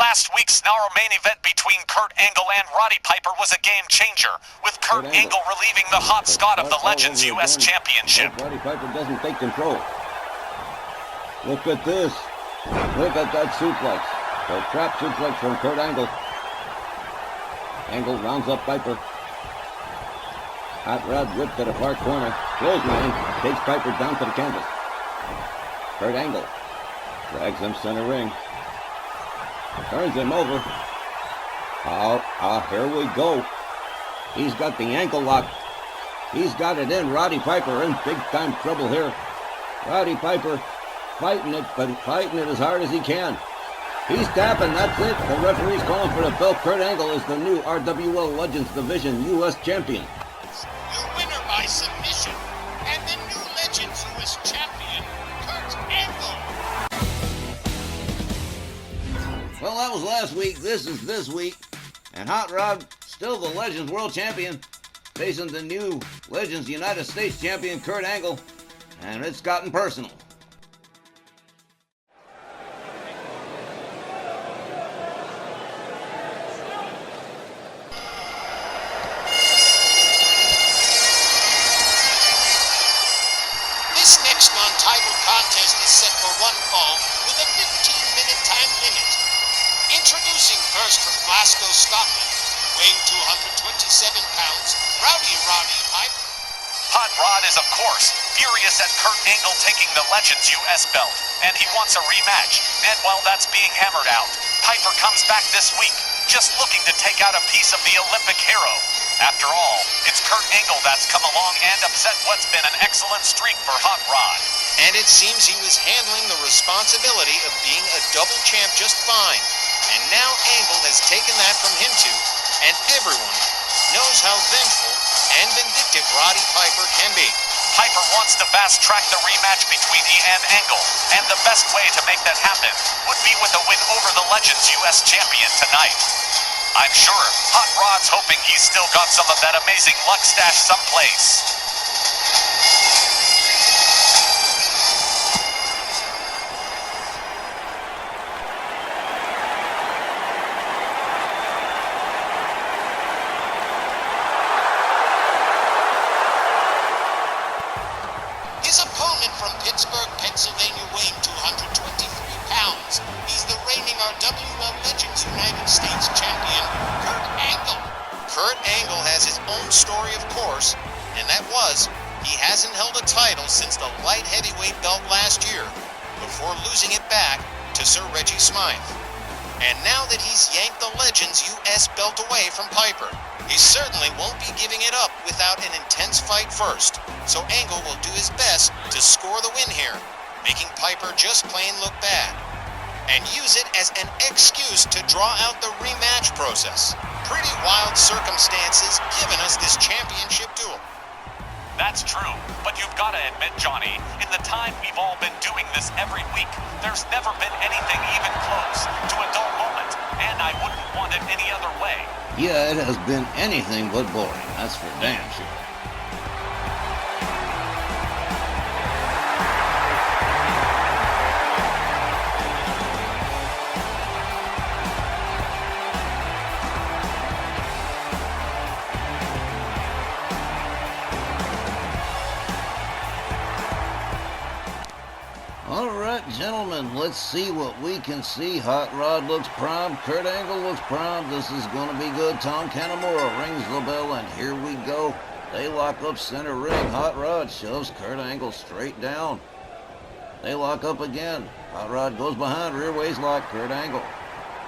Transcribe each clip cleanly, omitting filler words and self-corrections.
Last week's narrow main event between Kurt Angle and Roddy Piper was a game changer, with Kurt Angle relieving the hot Scott of the Legends U.S. Championship. Roddy Piper doesn't take control. Look at this. Look at that suplex. The trap suplex from Kurt Angle. Angle rounds up Piper. Hot Rod whipped to the far corner. Clothesline takes Piper down to the canvas. Kurt Angle drags him center ring. Turns him over. Here we go. He's got the ankle lock. He's got it in. Roddy Piper in big time trouble here. Roddy Piper fighting it, but fighting it as hard as he can. He's tapping, that's it. The referee's calling for the belt. Kurt Angle is the new RWL Legends Division U.S. Champion. Your winner by submission, and the new Legends U.S. Champion, Kurt Angle. Well, that was last week. This is this week. And Hot Rod, still the Legends World Champion, facing the new Legends United States Champion, Kurt Angle. And it's gotten personal. This next non-title contest is set for one fall with a 15-minute time limit. Introducing first from Glasgow, Scotland, weighing 227 pounds, Roddy Piper. Hot Rod is, of course, furious at Kurt Angle taking the Legends U.S. belt, and he wants a rematch. And while that's being hammered out, Piper comes back this week, just looking to take out a piece of the Olympic hero. After all, it's Kurt Angle that's come along and upset what's been an excellent streak for Hot Rod. And it seems he was handling the responsibility of being a double champ just fine. And now Angle has taken that from him too, and everyone knows how vengeful and vindictive Roddy Piper can be. Piper wants to fast-track the rematch between he and Angle, and the best way to make that happen would be with a win over the Legends U.S. Champion tonight. I'm sure Hot Rod's hoping he's still got some of that amazing luck stash someplace. His opponent from Pittsburgh, Pennsylvania, weighing 223 pounds. He's the reigning RWL Legends United States Champion, Kurt Angle. Kurt Angle has his own story, of course, and that was he hasn't held a title since the light heavyweight belt last year, before losing it back to Sir Reggie Smythe. And now that he's yanked the Legends U.S. belt away from Piper, he certainly won't be giving it up without an intense fight first, so Angle will do his best to score the win here, making Piper just plain look bad, and use it as an excuse to draw out the rematch process. Pretty wild circumstances given us this championship duel. That's true, but you've got to admit, Johnny, in the time we've all been doing this every week, there's never been anything even close to a dull moment, and I wouldn't want it any other way. Yeah, it has been anything but boring. That's for damn sure. All right, gentlemen, let's see what we can see. Hot Rod looks primed. Kurt Angle looks primed. This is going to be good. Tom Canamora rings the bell, and here we go. They lock up center ring. Hot Rod shoves Kurt Angle straight down. They lock up again. Hot Rod goes behind, rear waist lock. Kurt Angle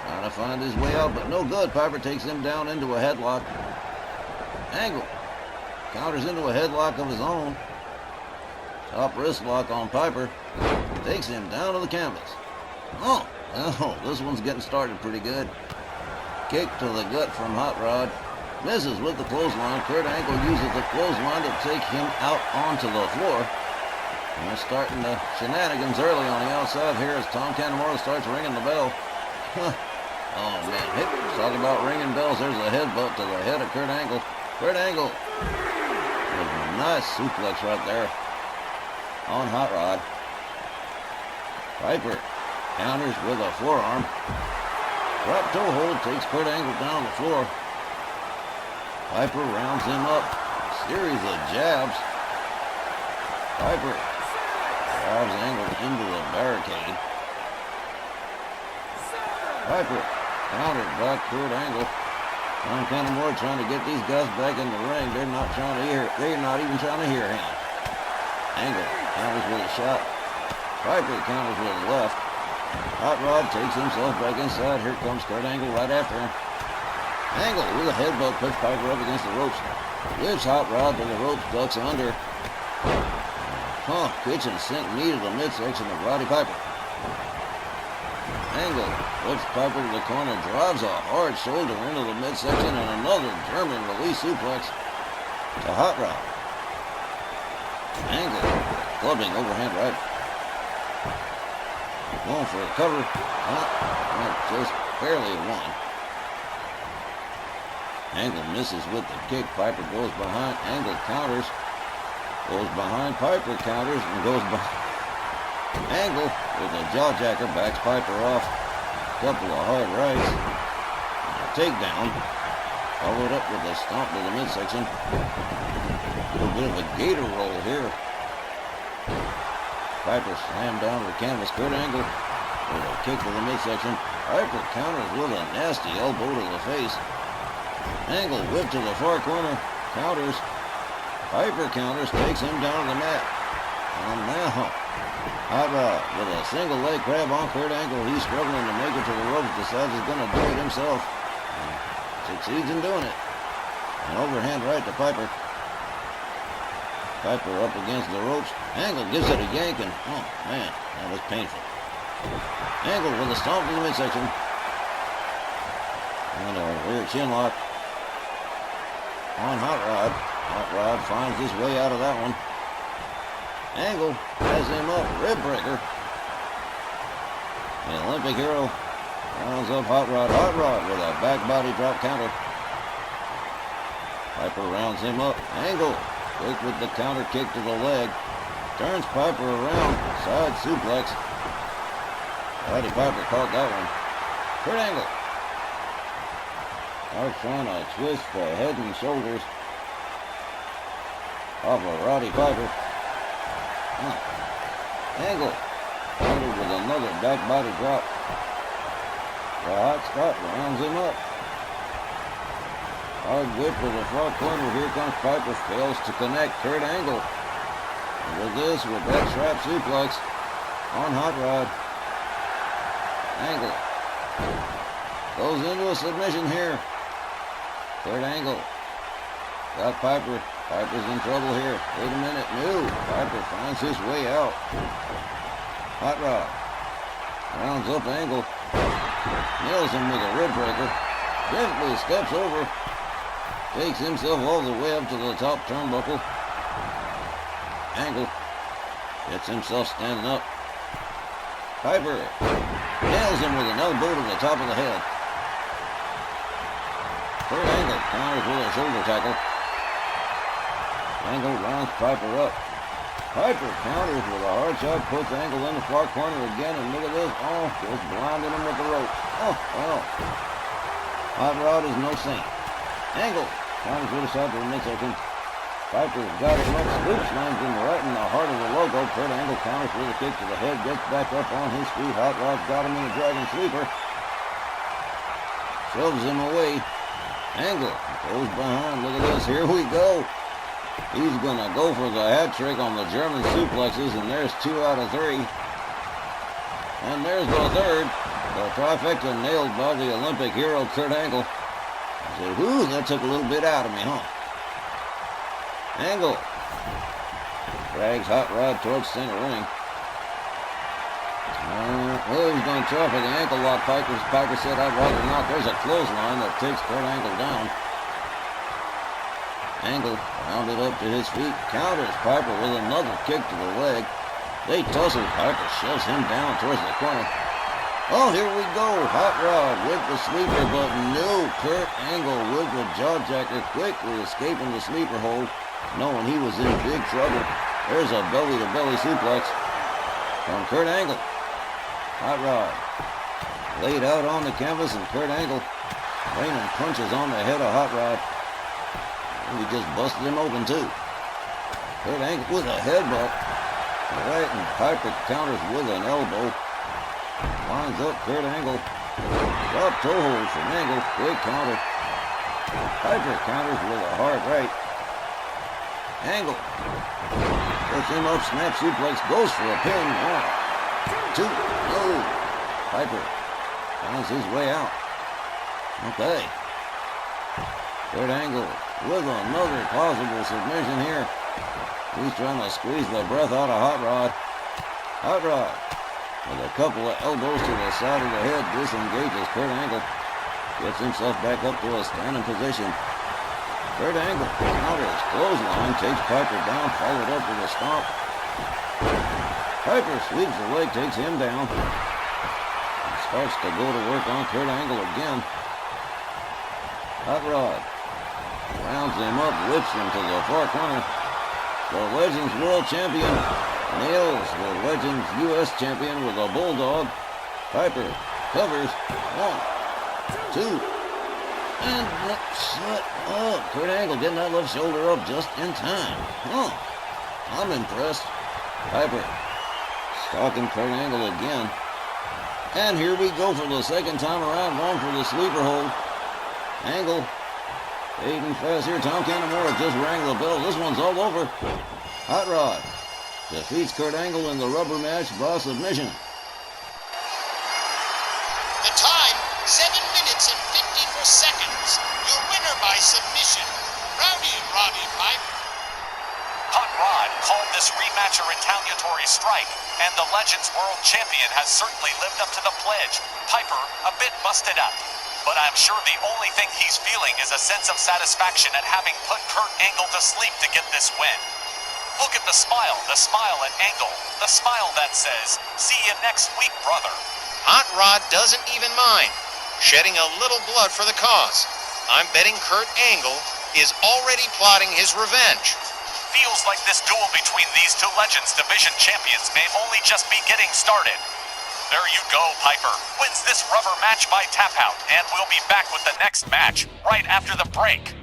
trying to find his way out, but no good. Piper takes him down into a headlock. Angle counters into a headlock of his own. Top wrist lock on Piper. Takes him down to the canvas. Oh, this one's getting started pretty good. Kick to the gut from Hot Rod. Misses with the clothesline. Kurt Angle uses the clothesline to take him out onto the floor. And they're starting the shenanigans early on the outside here as Tom Canamora starts ringing the bell. Oh, man. Hey, talk about ringing bells. There's a headbutt to the head of Kurt Angle. Kurt Angle. There's a nice suplex right there on Hot Rod. Piper counters with a forearm. Drop toe hold takes Kurt Angle down the floor. Piper rounds him up. Series of jabs. Piper drives Angle into the barricade. Piper countered by Kurt Angle. Tom Canamore trying to get these guys back in the ring. They're not even trying to hear him. Angle counters with a shot. Piper counters with a left. Hot Rod takes himself back inside. Here comes Kurt Angle right after him. Angle with a headbutt puts Piper up against the ropes. Lifts Hot Rod to the ropes, ducks under. Kitchen sink knee to the midsection of Roddy Piper. Angle puts Piper to the corner, drives a hard shoulder into the midsection, and another German release suplex to Hot Rod. Angle clubbing overhand right. Going for a cover. Just barely won. Angle misses with the kick. Piper goes behind. Angle counters. Goes behind. Piper counters and goes behind. Angle with a jawjacker backs Piper off. Couple of hard rights. A takedown. Followed up with a stomp to the midsection. A little bit of a gator roll here. Piper slammed down to the canvas. Kurt Angle with a kick to the midsection. Piper counters with a nasty elbow to the face. Angle whip to the far corner. Counters. Piper counters. Takes him down to the mat. And now, Hot Rod with a single leg grab on Kurt Angle. He's struggling to make it to the ropes. Decides he's going to do it himself. And succeeds in doing it. An overhand right to Piper. Piper up against the ropes. Angle gives it a yank, and oh man, that was painful. Angle with a stomp to the midsection. And a rear chin lock on Hot Rod. Hot Rod finds his way out of that one. Angle has him up, rib breaker. The Olympic hero rounds up Hot Rod. Hot Rod with a back body drop counter. Piper rounds him up. Angle quick with the counter kick to the leg. Turns Piper around. Side suplex. Roddy Piper caught that one. Kurt Angle. Starts trying to twist the head and shoulders off of Roddy Piper. Angle. Countered with another back body drop. The Hot Scott rounds him up. Hard whip to the far corner. Here comes Piper. Fails to connect. Kurt Angle. With that trap suplex on Hot Rod. Angle goes into a submission here. Kurt Angle got Piper. Piper's in trouble here. Wait a minute. No. Piper finds his way out. Hot Rod rounds up Angle. Nails him with a rib breaker. Gently steps over. Takes himself all the way up to the top turnbuckle. Angle gets himself standing up. Piper nails him with an elbow to the top of the head. Kurt Angle counters with a shoulder tackle. Angle rounds Piper up. Piper counters with a hard shot, puts Angle in the far corner again, and look at this. Oh, just blinding him with the ropes. Oh, well. Hot Rod is no saint. Angle counters with a shot to the midsection. Piper's got him up, scoop slams him right in the heart of the logo. Kurt Angle counters with a kick to the head, gets back up on his feet. Hot Rod's got him in a dragon sleeper. Shoves him away. Angle goes behind. Look at this. Here we go. He's going to go for the hat trick on the German suplexes, and there's 2 out of 3. And there's the third. The trifecta nailed by the Olympic hero, Kurt Angle. I said, whoo, that took a little bit out of me, huh? Angle drags Hot Rod towards center ring. He's going to try for the ankle lock. Piper said, I'd rather not. There's a clothesline that takes Kurt Angle down. Angle rounded up to his feet. Counters Piper with another kick to the leg. They tussle. Piper shoves him down towards the corner. Oh, here we go. Hot Rod with the sleeper, but no. Kurt Angle with the jawjacker, quickly escaping the sleeper hold, knowing he was in big trouble. There's a belly-to-belly suplex from Kurt Angle. Hot Rod laid out on the canvas, and Kurt Angle raining punches on the head of Hot Rod. And he just busted him open too. Kurt Angle with a headbutt. Right, and Piper counters with an elbow. Lines up Kurt Angle. Drop toe hold from Angle. Great counter. Piper counters with a hard right. Angle puts him up, snap suplex, goes for a pin. 1, 2, no. Piper finds his way out. Okay. Kurt Angle with another plausible submission here. He's trying to squeeze the breath out of Hot Rod. Hot Rod with a couple of elbows to the side of the head disengages Kurt Angle. Gets himself back up to a standing position. Kurt Angle counters, clothesline, takes Piper down, followed up with a stomp. Piper sweeps the leg, takes him down. And starts to go to work on Kurt Angle again. Hot Rod rounds him up, whips him to the far corner. The Legends World Champion nails the Legends U.S. Champion with a bulldog. Piper covers. 1, 2, and shut up. Kurt Angle getting that left shoulder up just in time. I'm impressed. Piper stalking Kurt Angle again. And here we go for the second time around, going for the sleeper hold. Angle fading fast here. Tom Canamora just rang the bell. This one's all over. Hot Rod defeats Kurt Angle in the rubber match by submission. The time, 7 minutes and 54 seconds. Your winner by submission, Rowdy and Roddy Piper. Hot Rod called this rematch a retaliatory strike, and the Legends World Champion has certainly lived up to the pledge. Piper a bit busted up, but I'm sure the only thing he's feeling is a sense of satisfaction at having put Kurt Angle to sleep to get this win. Look at the smile at Angle, the smile that says, "See you next week, brother." Hot Rod doesn't even mind shedding a little blood for the cause. I'm betting Kurt Angle is already plotting his revenge. Feels like this duel between these two Legends Division champions may only just be getting started. There you go, Piper wins this rubber match by tap out, and we'll be back with the next match right after the break.